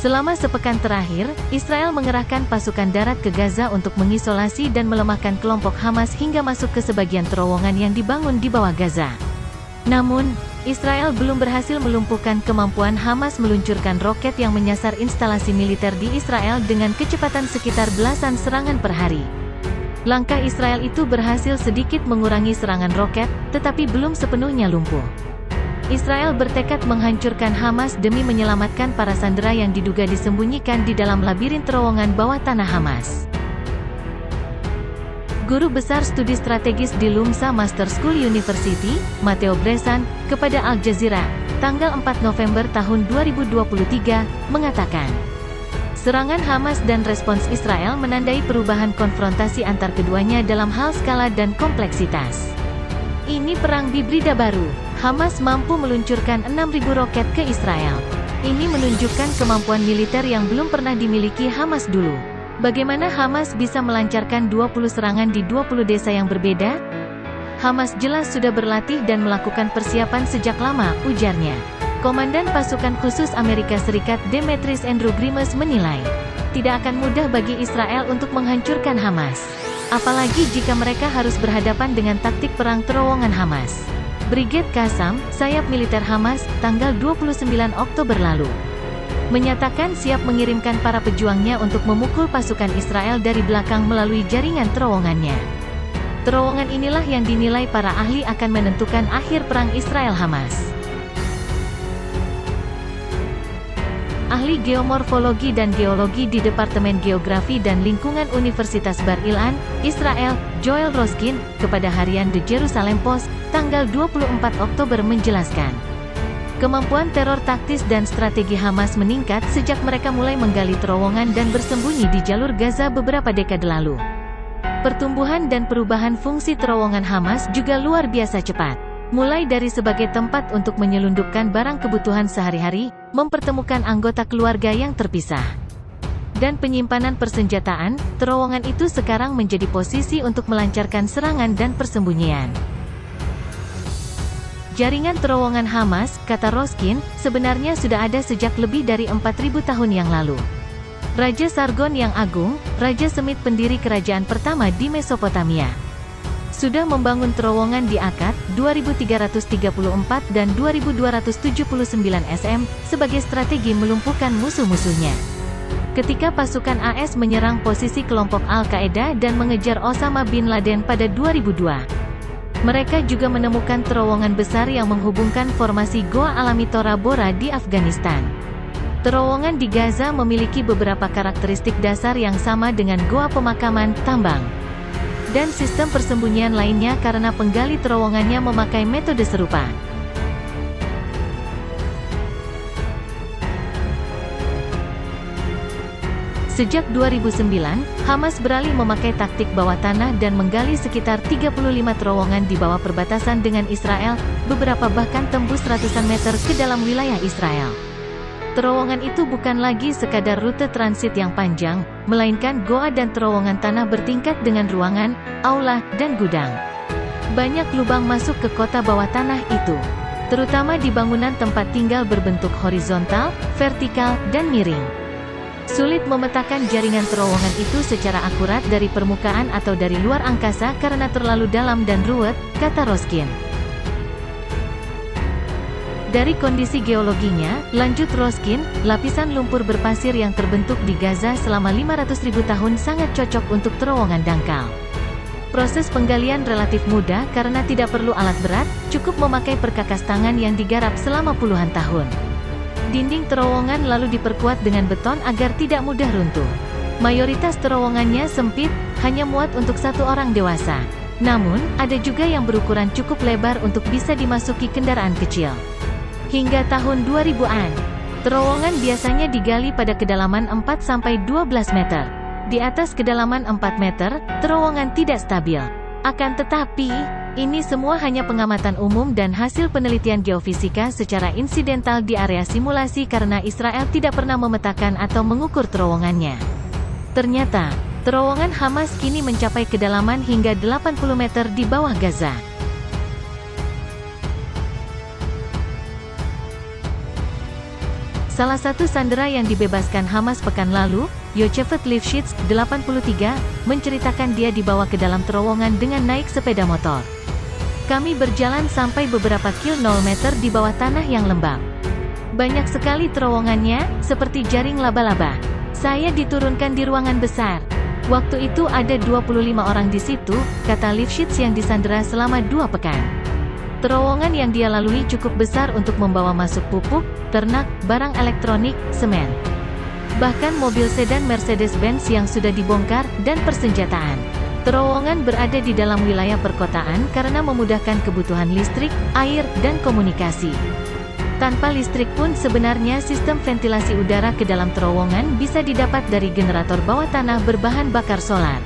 Selama sepekan terakhir, Israel mengerahkan pasukan darat ke Gaza untuk mengisolasi dan melemahkan kelompok Hamas hingga masuk ke sebagian terowongan yang dibangun di bawah Gaza. Namun, Israel belum berhasil melumpuhkan kemampuan Hamas meluncurkan roket yang menyasar instalasi militer di Israel dengan kecepatan sekitar belasan serangan per hari. Langkah Israel itu berhasil sedikit mengurangi serangan roket, tetapi belum sepenuhnya lumpuh. Israel bertekad menghancurkan Hamas demi menyelamatkan para sandera yang diduga disembunyikan di dalam labirin terowongan bawah tanah Hamas. Guru Besar Studi Strategis di Lumsa Master School University, Matteo Bressan, kepada Al Jazeera, tanggal 4 November tahun 2023, mengatakan, serangan Hamas dan respons Israel menandai perubahan konfrontasi antar keduanya dalam hal skala dan kompleksitas. Ini perang hibrida baru. Hamas mampu meluncurkan 6.000 roket ke Israel. Ini menunjukkan kemampuan militer yang belum pernah dimiliki Hamas dulu. Bagaimana Hamas bisa melancarkan 20 serangan di 20 desa yang berbeda? Hamas jelas sudah berlatih dan melakukan persiapan sejak lama, ujarnya. Komandan Pasukan Khusus Amerika Serikat Demetrius Andrew Grimes menilai, tidak akan mudah bagi Israel untuk menghancurkan Hamas. Apalagi jika mereka harus berhadapan dengan taktik perang terowongan Hamas. Brigade Qassam, sayap militer Hamas, tanggal 29 Oktober lalu, menyatakan siap mengirimkan para pejuangnya untuk memukul pasukan Israel dari belakang melalui jaringan terowongannya. Terowongan inilah yang dinilai para ahli akan menentukan akhir perang Israel-Hamas. Ahli geomorfologi dan geologi di Departemen Geografi dan Lingkungan Universitas Bar Ilan, Israel, Joel Roskin, kepada harian The Jerusalem Post, tanggal 24 Oktober menjelaskan, kemampuan teror taktis dan strategi Hamas meningkat sejak mereka mulai menggali terowongan dan bersembunyi di jalur Gaza beberapa dekade lalu. Pertumbuhan dan perubahan fungsi terowongan Hamas juga luar biasa cepat. Mulai dari sebagai tempat untuk menyelundupkan barang kebutuhan sehari-hari, mempertemukan anggota keluarga yang terpisah, dan penyimpanan persenjataan, terowongan itu sekarang menjadi posisi untuk melancarkan serangan dan persembunyian. Jaringan terowongan Hamas, kata Roskin, sebenarnya sudah ada sejak lebih dari 4.000 tahun yang lalu. Raja Sargon yang Agung, Raja Semit pendiri kerajaan pertama di Mesopotamia, sudah membangun terowongan di Akkad, 2334 dan 2279 SM, sebagai strategi melumpuhkan musuh-musuhnya. Ketika pasukan AS menyerang posisi kelompok Al-Qaeda dan mengejar Osama bin Laden pada 2002, mereka juga menemukan terowongan besar yang menghubungkan formasi Goa alami Tora Bora di Afghanistan. Terowongan di Gaza memiliki beberapa karakteristik dasar yang sama dengan goa pemakaman, tambang, dan sistem persembunyian lainnya karena penggali terowongannya memakai metode serupa. Sejak 2009, Hamas beralih memakai taktik bawah tanah dan menggali sekitar 35 terowongan di bawah perbatasan dengan Israel, beberapa bahkan tembus ratusan meter ke dalam wilayah Israel. Terowongan itu bukan lagi sekadar rute transit yang panjang, melainkan goa dan terowongan tanah bertingkat dengan ruangan, aula, dan gudang. Banyak lubang masuk ke kota bawah tanah itu, terutama di bangunan tempat tinggal berbentuk horizontal, vertikal, dan miring. Sulit memetakan jaringan terowongan itu secara akurat dari permukaan atau dari luar angkasa karena terlalu dalam dan ruwet, kata Roskin. Dari kondisi geologinya, lanjut Roskin, lapisan lumpur berpasir yang terbentuk di Gaza selama 500.000 tahun sangat cocok untuk terowongan dangkal. Proses penggalian relatif mudah karena tidak perlu alat berat, cukup memakai perkakas tangan yang digarap selama puluhan tahun. Dinding terowongan lalu diperkuat dengan beton agar tidak mudah runtuh. Mayoritas terowongannya sempit, hanya muat untuk satu orang dewasa. Namun, ada juga yang berukuran cukup lebar untuk bisa dimasuki kendaraan kecil. Hingga tahun 2000-an, terowongan biasanya digali pada kedalaman 4-12 meter. Di atas kedalaman 4 meter, terowongan tidak stabil. Akan tetapi, ini semua hanya pengamatan umum dan hasil penelitian geofisika secara insidental di area simulasi karena Israel tidak pernah memetakan atau mengukur terowongannya. Ternyata, terowongan Hamas kini mencapai kedalaman hingga 80 meter di bawah Gaza. Salah satu sandera yang dibebaskan Hamas pekan lalu, Yocheved Lifshitz, 83, menceritakan dia dibawa ke dalam terowongan dengan naik sepeda motor. Kami berjalan sampai beberapa kilometer di bawah tanah yang lembab. Banyak sekali terowongannya, seperti jaring laba-laba. Saya diturunkan di ruangan besar. Waktu itu ada 25 orang di situ, kata Lifshitz yang disandera selama 2 pekan. Terowongan yang dia lalui cukup besar untuk membawa masuk pupuk, ternak, barang elektronik, semen. Bahkan mobil sedan Mercedes-Benz yang sudah dibongkar, dan persenjataan. Terowongan berada di dalam wilayah perkotaan karena memudahkan kebutuhan listrik, air, dan komunikasi. Tanpa listrik pun sebenarnya sistem ventilasi udara ke dalam terowongan bisa didapat dari generator bawah tanah berbahan bakar solar.